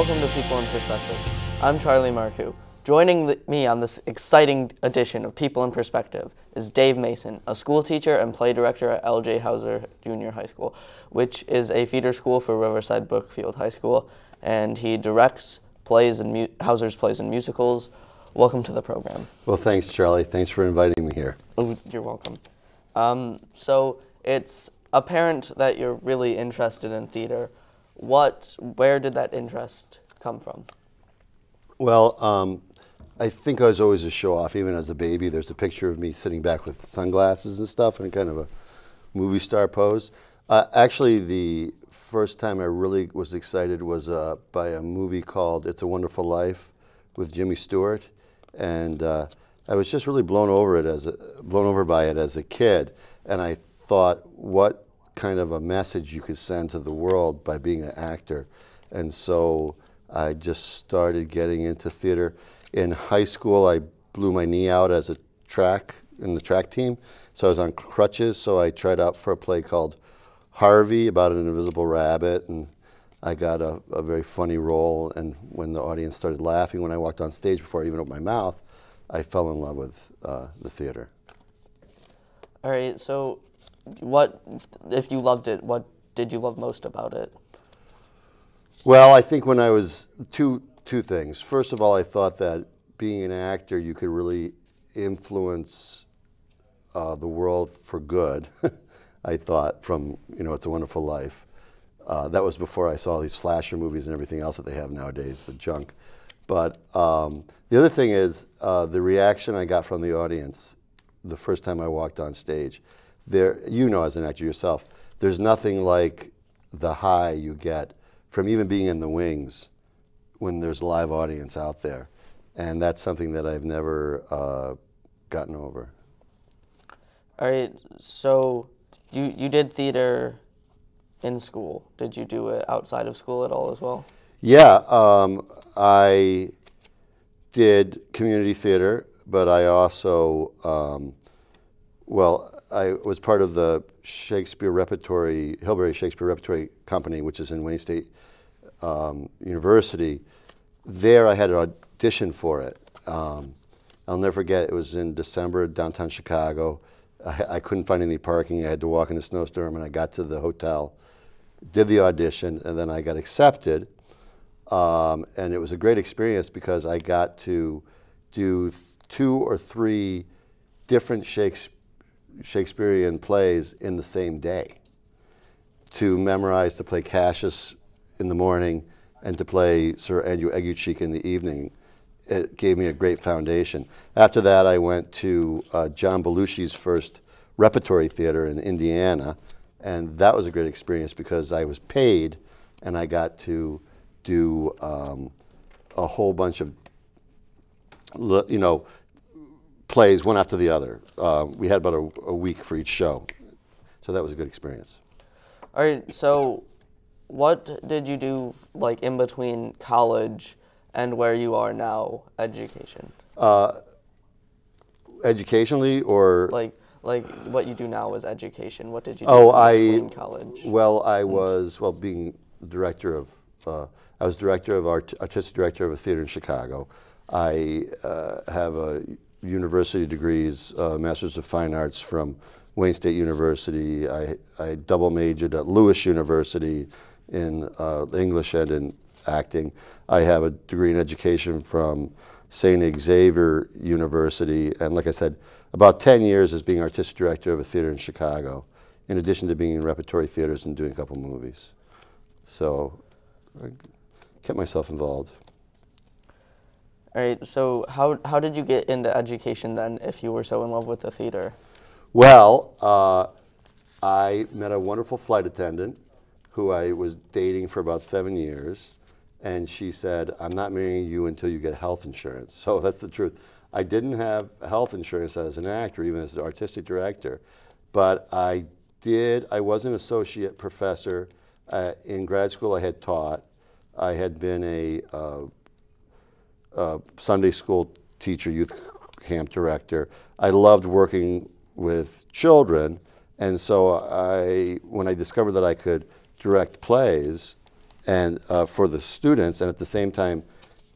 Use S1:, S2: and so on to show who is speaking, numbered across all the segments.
S1: welcome to People in Perspective. I'm Charlie Marcou. Joining me on this exciting edition of People in Perspective is Dave Mason, a school teacher and play director at L.J. Hauser Junior High School, which is a feeder school for Riverside Brookfield High School, and he directs plays and Hauser's plays and musicals. Welcome to the program.
S2: Well, thanks, Charlie. Thanks for inviting me here.
S1: Oh, you're welcome. So it's apparent that you're really interested in theater. Where did that interest come from?
S2: Well, I think I was always a show-off. Even as a baby, there's a picture of me sitting back with sunglasses and stuff and kind of a movie star pose. Actually, the first time I really was excited was by a movie called It's a Wonderful Life with Jimmy Stewart. And I was just really blown over by it as a kid. And I thought, what kind of a message you could send to the world by being an actor. And so I just started getting into theater. In high school, I blew my knee out as in the track team. So I was on crutches, so I tried out for a play called Harvey about an invisible rabbit, and I got a very funny role. And when the audience started laughing when I walked on stage before I even opened my mouth, I fell in love with the theater.
S1: All right, so if you loved it, what did you love most about it?
S2: Well, I think when I was two things. First of all, I thought that being an actor, you could really influence the world for good. I thought from, It's a Wonderful Life. That was before I saw these slasher movies and everything else that they have nowadays, the junk. But the other thing is the reaction I got from the audience the first time I walked on stage. As an actor yourself, there's nothing like the high you get from even being in the wings when there's a live audience out there. And that's something that I've never gotten over.
S1: All right, so you did theater in school. Did you do it outside of school at all as well?
S2: Yeah, I did community theater, but I also, I was part of the Hillbury Shakespeare Repertory Company, which is in Wayne State University. There I had an audition for it. I'll never forget, it was in December, downtown Chicago. I couldn't find any parking. I had to walk in a snowstorm, and I got to the hotel, did the audition, and then I got accepted. And it was a great experience because I got to do 2 or 3 different Shakespearean plays in the same day, to memorize, to play Cassius in the morning and to play Sir Andrew Aguecheek in the evening. It gave me a great foundation. After that, I went to John Belushi's first repertory theater in Indiana, and that was a great experience because I was paid and I got to do a whole bunch of plays one after the other. We had about a week for each show, so that was a good experience.
S1: All right, so what did you do in between college and where you are now, education?
S2: Educationally, or
S1: like what you do now is education. What did you do between college?
S2: Well, I was being director of. I was artistic director of a theater in Chicago. I have a university degrees, Masters of Fine Arts from Wayne State University. I double majored at Lewis University in English and in acting. I have a degree in education from St. Xavier University, and like I said, about 10 years as being artistic director of a theater in Chicago, in addition to being in repertory theaters and doing a couple movies. So I kept myself involved.
S1: All right, so how did you get into education then, if you were so in love with the theater?
S2: Well, I met a wonderful flight attendant who I was dating for about 7 years, and she said, "I'm not marrying you until you get health insurance." So that's the truth. I didn't have health insurance as an actor, even as an artistic director, but I was an associate professor. In grad school I had taught. I had been a Sunday school teacher, youth camp director. I loved working with children, and so when I discovered that I could direct plays and for the students, and at the same time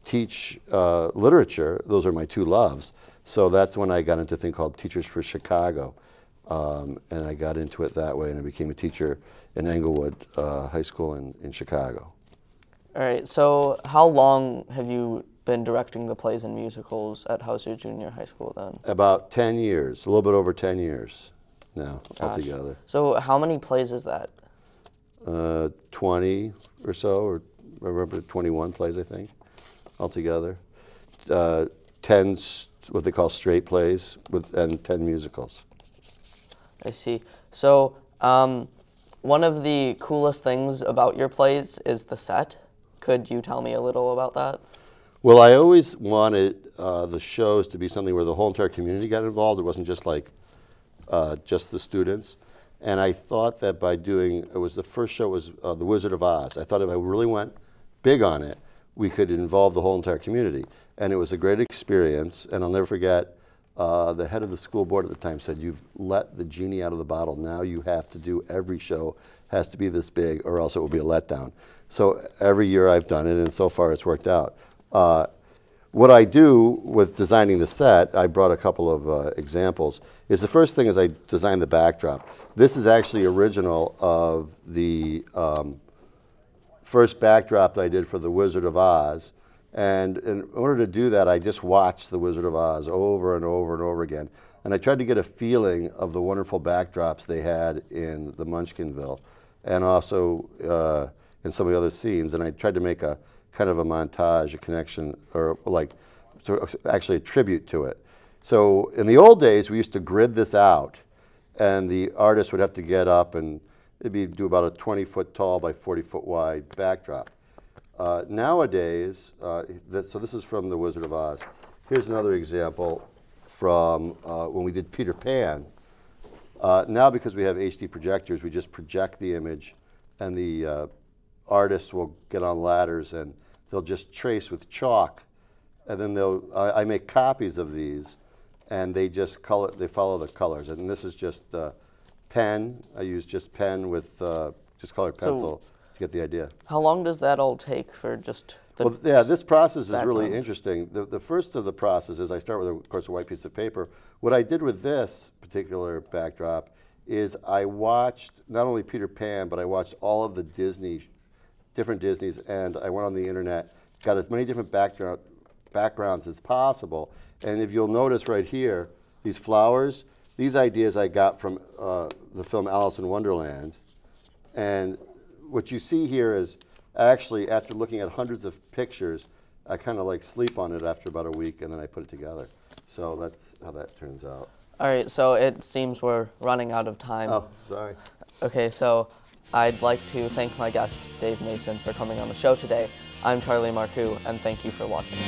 S2: teach literature. Those are my two loves. So that's when I got into a thing called Teachers for Chicago. And I got into it that way, and I became a teacher in Englewood High School in Chicago.
S1: All right, so how long have you been directing the plays and musicals at Hauser Junior High School then?
S2: About 10 years, a little bit over 10 years now altogether.
S1: So how many plays is that?
S2: 20 or so, or I remember 21 plays, I think, altogether. 10 what they call straight plays and 10 musicals.
S1: I see. So one of the coolest things about your plays is the set. Could you tell me a little about that?
S2: Well, I always wanted the shows to be something where the whole entire community got involved. It wasn't just like just the students. And I thought that by doing, it was the first show was The Wizard of Oz. I thought if I really went big on it, we could involve the whole entire community. And it was a great experience. And I'll never forget, the head of the school board at the time said, "You've let the genie out of the bottle. Now you have to do every show has to be this big, or else it will be a letdown." So every year I've done it, and so far it's worked out. What I do with designing the set, I brought a couple of examples, is the first thing is I designed the backdrop. This is actually original of the first backdrop that I did for The Wizard of Oz. And in order to do that, I just watched The Wizard of Oz over and over and over again. And I tried to get a feeling of the wonderful backdrops they had in the Munchkinville, and also in some of the other scenes. And I tried to make a kind of a montage, a connection, or like actually a tribute to it. So in the old days, we used to grid this out, and the artist would have to get up and do about a 20-foot tall by 40-foot wide backdrop. Nowadays, so this is from The Wizard of Oz. Here's another example from when we did Peter Pan. Now, because we have HD projectors, we just project the image, and the artists will get on ladders and they'll just trace with chalk, and then I make copies of these, and they just they follow the colors. And this is just pen. I use just pen with just colored pencil. To get the idea.
S1: How long does that all take for just the
S2: Well, yeah, this process
S1: background?
S2: is really interesting. The first of the processes, I start with, of course, a white piece of paper. What I did with this particular backdrop is I watched not only Peter Pan, but I watched all of the different Disneys, and I went on the internet, got as many different backgrounds as possible. And if you'll notice right here, these flowers, these ideas I got from the film Alice in Wonderland. And what you see here is actually, after looking at hundreds of pictures, I kind of like sleep on it after about a week, and then I put it together. So that's how that turns out.
S1: All right, so it seems we're running out of time.
S2: Oh, sorry.
S1: Okay, so I'd like to thank my guest, Dave Mason, for coming on the show today. I'm Charlie Marcou, and thank you for watching.